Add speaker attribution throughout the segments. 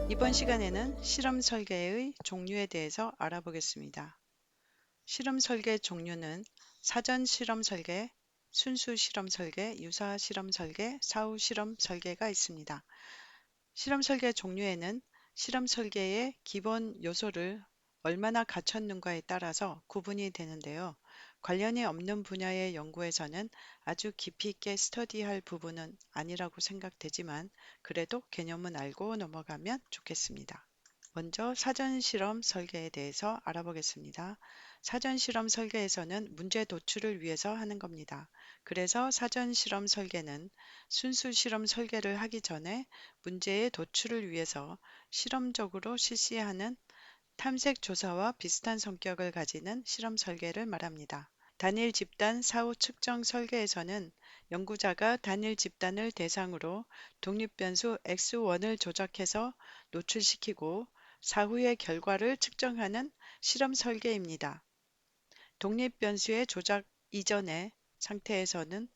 Speaker 1: 이번 시간에는 실험 설계의 종류에 대해서 알아보겠습니다. 실험 설계 종류는 사전 실험 설계, 순수 실험 설계, 유사 실험 설계, 사후 실험 설계가 있습니다. 실험 설계 종류에는 실험 설계의 기본 요소를 얼마나 갖췄는가에 따라서 구분이 되는데요. 관련이 없는 분야의 연구에서는 아주 깊이 있게 스터디할 부분은 아니라고 생각되지만 그래도 개념은 알고 넘어가면 좋겠습니다. 먼저 사전 실험 설계에 대해서 알아보겠습니다. 사전 실험 설계에서는 문제 도출을 위해서 하는 겁니다. 그래서 사전 실험 설계는 순수 실험 설계를 하기 전에 문제의 도출을 위해서 실험적으로 실시하는 탐색 조사와 비슷한 성격을 가지는 실험 설계를 말합니다. 단일 집단 사후 측정 설계에서는 연구자가 단일 집단을 대상으로 독립변수 x1을 조작해서 노출시키고 사후의 결과를 측정하는 실험 설계입니다. 독립변수의 조작 이전의 상태에서는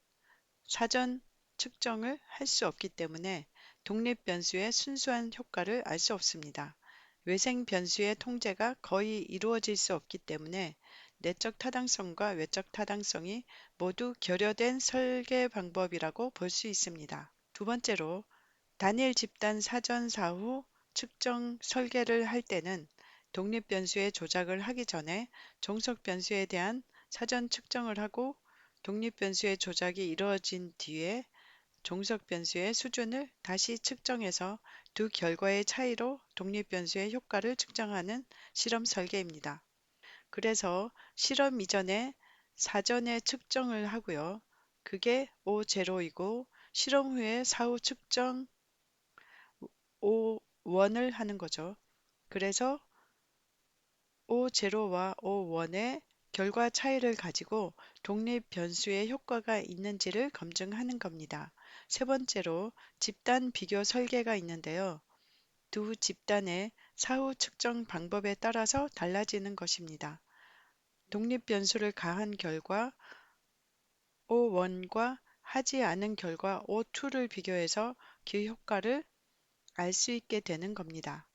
Speaker 1: 사전 측정을 할 수 없기 때문에 독립변수의 순수한 효과를 알 수 없습니다. 외생 변수의 통제가 거의 이루어질 수 없기 때문에 내적 타당성과 외적 타당성이 모두 결여된 설계 방법이라고 볼 수 있습니다. 두 번째로 단일 집단 사전 사후 측정 설계를 할 때는 독립 변수의 조작을 하기 전에 종속 변수에 대한 사전 측정을 하고 독립 변수의 조작이 이루어진 뒤에 종속 변수의 수준을 다시 측정해서 두 결과의 차이로 독립 변수의 효과를 측정하는 실험 설계입니다. 그래서 실험 이전에 사전에 측정을 하고요. 그게 O0이고 실험 후에 사후 측정 O1을 하는 거죠. 그래서 O0와 O1의 결과 차이를 가지고 독립 변수의 효과가 있는지를 검증하는 겁니다. 세 번째로 집단 비교 설계가 있는데요. 두 집단의 사후 측정 방법에 따라서 달라지는 것입니다. 독립 변수를 가한 결과 O1과 하지 않은 결과 O2를 비교해서 그 효과를 알 수 있게 되는 겁니다.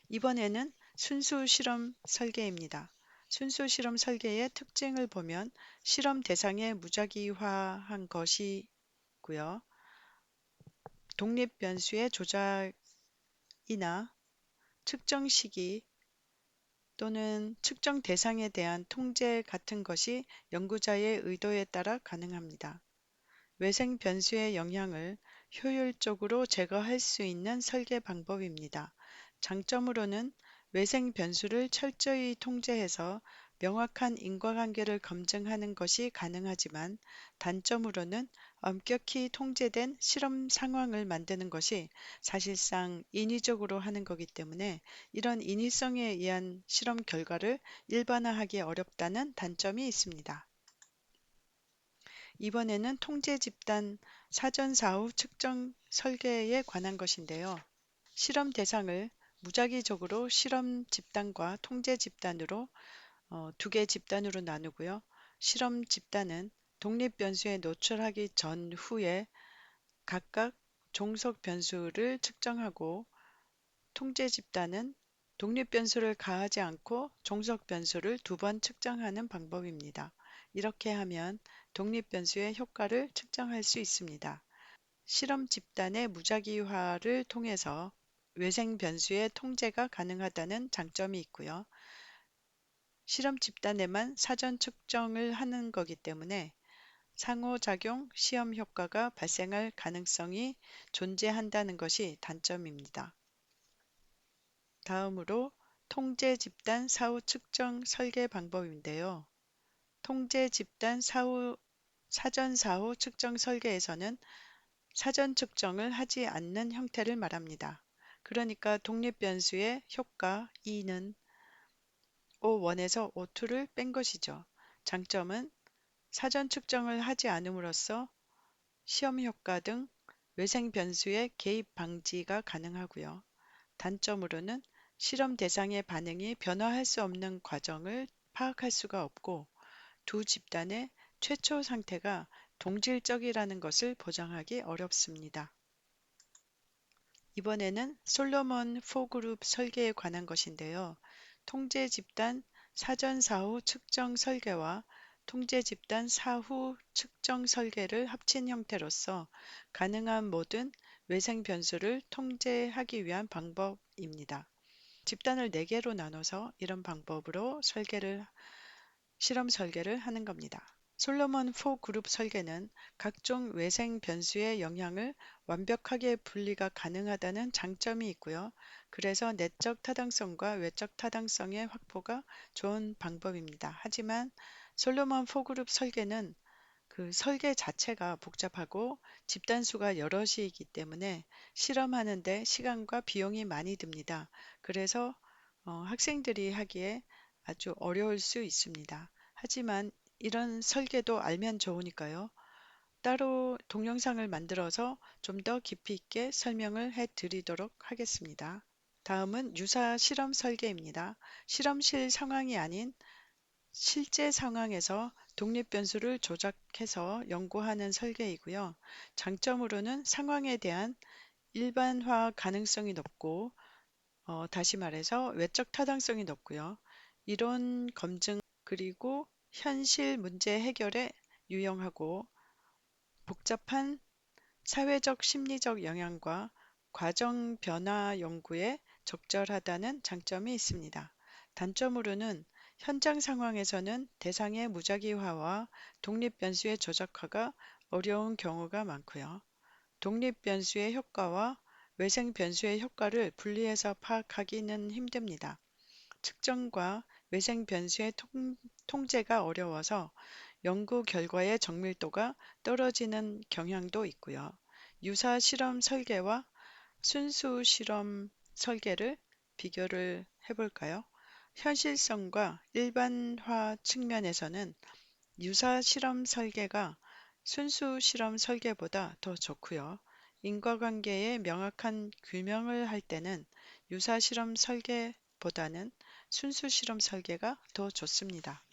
Speaker 1: 이번에는 순수 실험 설계입니다. 순수 실험 설계의 특징을 보면 실험 대상에 무작위화한 것이고요. 독립 변수의 조작이나 측정 시기 또는 측정 대상에 대한 통제 같은 것이 연구자의 의도에 따라 가능합니다. 외생 변수의 영향을 효율적으로 제거할 수 있는 설계 방법입니다. 장점으로는 외생 변수를 철저히 통제해서 명확한 인과관계를 검증하는 것이 가능하지만 단점으로는 엄격히 통제된 실험 상황을 만드는 것이 사실상 인위적으로 하는 거기 때문에 이런 인위성에 의한 실험 결과를 일반화하기 어렵다는 단점이 있습니다. 이번에는 통제 집단 사전 사후 측정 설계에 관한 것인데요. 실험 대상을 무작위적으로 실험 집단과 통제 집단으로 두 개 집단으로 나누고요. 실험 집단은 독립 변수에 노출하기 전후에 각각 종속 변수를 측정하고 통제 집단은 독립 변수를 가하지 않고 종속 변수를 두 번 측정하는 방법입니다. 이렇게 하면 독립 변수의 효과를 측정할 수 있습니다. 실험 집단의 무작위화를 통해서 외생 변수의 통제가 가능하다는 장점이 있고요. 실험 집단에만 사전 측정을 하는 거기 때문에 상호작용 시험 효과가 발생할 가능성이 존재한다는 것이 단점입니다. 다음으로 통제 집단 사후 측정 설계 방법인데요. 통제 집단 사전 사후 측정 설계에서는 사전 측정을 하지 않는 형태를 말합니다. 그러니까 독립 변수의 효과 E는 O1에서 O2를 뺀 것이죠. 장점은 사전 측정을 하지 않음으로써 시험 효과 등 외생 변수의 개입 방지가 가능하고요. 단점으로는 실험 대상의 반응이 변화할 수 없는 과정을 파악할 수가 없고 두 집단의 최초 상태가 동질적이라는 것을 보장하기 어렵습니다. 이번에는 솔로몬 포그룹 설계에 관한 것인데요. 통제 집단 사전 사후 측정 설계와 통제 집단 사후 측정 설계를 합친 형태로서 가능한 모든 외생 변수를 통제하기 위한 방법입니다. 집단을 4개로 나눠서 이런 방법으로 실험 설계를 하는 겁니다. 솔로몬 4 그룹 설계는 각종 외생 변수의 영향을 완벽하게 분리가 가능하다는 장점이 있고요. 그래서 내적 타당성과 외적 타당성의 확보가 좋은 방법입니다. 하지만 솔로몬 4 그룹 설계는 그 설계 자체가 복잡하고 집단 수가 여럿이기 때문에 실험하는데 시간과 비용이 많이 듭니다. 그래서 학생들이 하기에 아주 어려울 수 있습니다. 하지만 이런 설계도 알면 좋으니까요. 따로 동영상을 만들어서 좀 더 깊이 있게 설명을 해 드리도록 하겠습니다. 다음은 유사 실험 설계입니다. 실험실 상황이 아닌 실제 상황에서 독립 변수를 조작해서 연구하는 설계이고요. 장점으로는 상황에 대한 일반화 가능성이 높고 다시 말해서 외적 타당성이 높고요. 이론 검증 그리고 현실 문제 해결에 유용하고 복잡한 사회적 심리적 영향과 과정 변화 연구에 적절하다는 장점이 있습니다. 단점으로는 현장 상황에서는 대상의 무작위화와 독립 변수의 조작화가 어려운 경우가 많고요. 독립 변수의 효과와 외생 변수의 효과를 분리해서 파악하기는 힘듭니다. 측정과 외생 변수의 통제가 어려워서 연구 결과의 정밀도가 떨어지는 경향도 있고요. 유사 실험 설계와 순수 실험 설계를 비교를 해볼까요? 현실성과 일반화 측면에서는 유사 실험 설계가 순수 실험 설계보다 더 좋고요. 인과관계의 명확한 규명을 할 때는 유사 실험 설계보다는 순수 실험 설계가 더 좋습니다.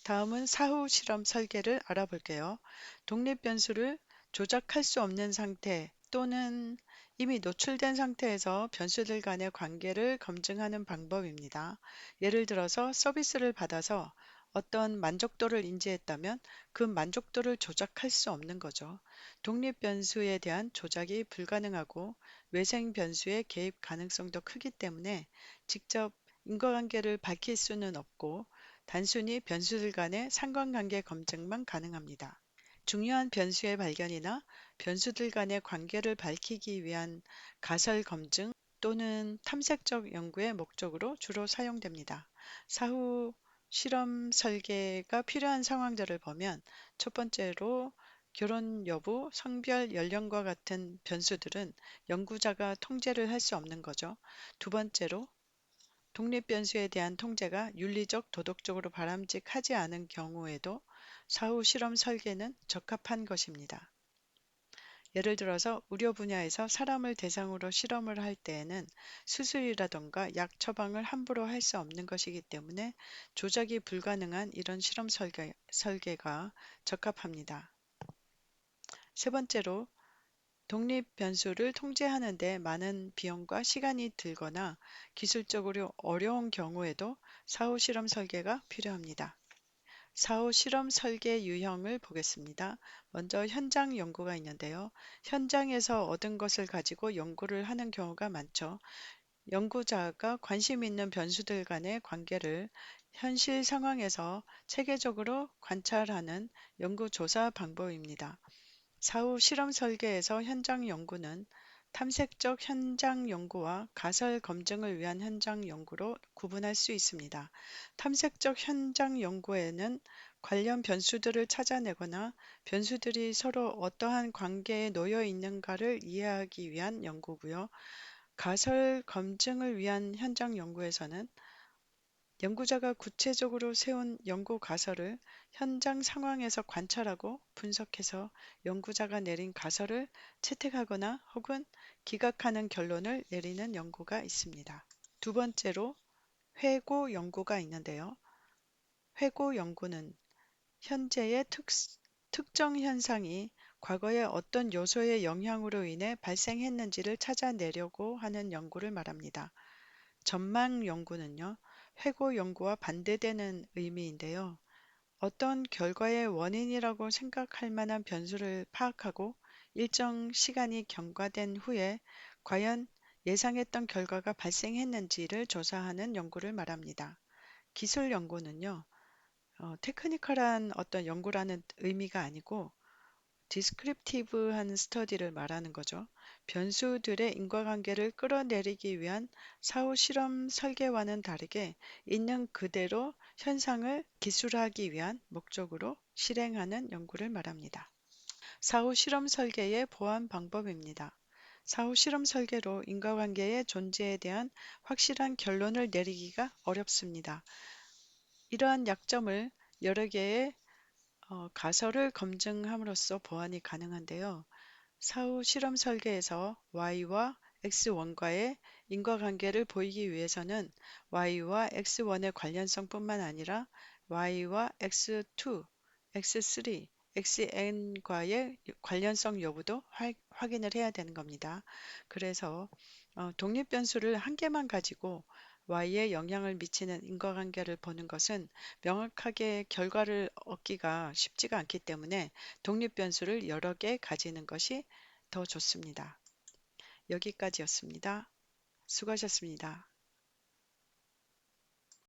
Speaker 1: 다음은 사후 실험 설계를 알아볼게요. 독립 변수를 조작할 수 없는 상태 또는 이미 노출된 상태에서 변수들 간의 관계를 검증하는 방법입니다. 예를 들어서 서비스를 받아서 어떤 만족도를 인지했다면 그 만족도를 조작할 수 없는 거죠. 독립 변수에 대한 조작이 불가능하고 외생 변수의 개입 가능성도 크기 때문에 직접 인과관계를 밝힐 수는 없고 단순히 변수들 간의 상관관계 검증만 가능합니다. 중요한 변수의 발견이나 변수들 간의 관계를 밝히기 위한 가설 검증 또는 탐색적 연구의 목적으로 주로 사용됩니다. 사후 실험 설계가 필요한 상황들을 보면 첫 번째로 결혼 여부, 성별, 연령과 같은 변수들은 연구자가 통제를 할 수 없는 거죠. 두 번째로 독립 변수에 대한 통제가 윤리적, 도덕적으로 바람직하지 않은 경우에도 사후 실험 설계는 적합한 것입니다. 예를 들어서 의료 분야에서 사람을 대상으로 실험을 할 때에는 수술이라던가 약 처방을 함부로 할 수 없는 것이기 때문에 조작이 불가능한 이런 실험 설계가 적합합니다. 세 번째로 독립 변수를 통제하는 데 많은 비용과 시간이 들거나 기술적으로 어려운 경우에도 사후 실험 설계가 필요합니다. 사후 실험 설계 유형을 보겠습니다. 먼저 현장 연구가 있는데요. 현장에서 얻은 것을 가지고 연구를 하는 경우가 많죠. 연구자가 관심 있는 변수들 간의 관계를 현실 상황에서 체계적으로 관찰하는 연구조사 방법입니다. 사후 실험 설계에서 현장 연구는 탐색적 현장 연구와 가설 검증을 위한 현장 연구로 구분할 수 있습니다. 탐색적 현장 연구에는 관련 변수들을 찾아내거나 변수들이 서로 어떠한 관계에 놓여 있는가를 이해하기 위한 연구고요. 가설 검증을 위한 현장 연구에서는 연구자가 구체적으로 세운 연구 가설을 현장 상황에서 관찰하고 분석해서 연구자가 내린 가설을 채택하거나 혹은 기각하는 결론을 내리는 연구가 있습니다. 두 번째로 회고 연구가 있는데요. 회고 연구는 현재의 특정 현상이 과거에 어떤 요소의 영향으로 인해 발생했는지를 찾아내려고 하는 연구를 말합니다. 전망 연구는요, 회고 연구와 반대되는 의미인데요. 어떤 결과의 원인이라고 생각할 만한 변수를 파악하고 일정 시간이 경과된 후에 과연 예상했던 결과가 발생했는지를 조사하는 연구를 말합니다. 기술 연구는요, 테크니컬한 어떤 연구라는 의미가 아니고 디스크립티브한 스터디를 말하는 거죠. 변수들의 인과관계를 끌어내리기 위한 사후 실험 설계와는 다르게 있는 그대로 현상을 기술하기 위한 목적으로 실행하는 연구를 말합니다. 사후 실험 설계의 보완 방법입니다. 사후 실험 설계로 인과관계의 존재에 대한 확실한 결론을 내리기가 어렵습니다. 이러한 약점을 여러 개의 가설을 검증함으로써 보완이 가능한데요. 사후 실험 설계에서 Y와 X1과의 인과관계를 보이기 위해서는 Y와 X1의 관련성뿐만 아니라 Y와 X2, X3, Xn과의 관련성 여부도 확인을 해야 되는 겁니다. 그래서 독립변수를 한 개만 가지고 Y에 영향을 미치는 인과관계를 보는 것은 명확하게 결과를 얻기가 쉽지가 않기 때문에 독립변수를 여러 개 가지는 것이 더 좋습니다. 여기까지였습니다. 수고하셨습니다.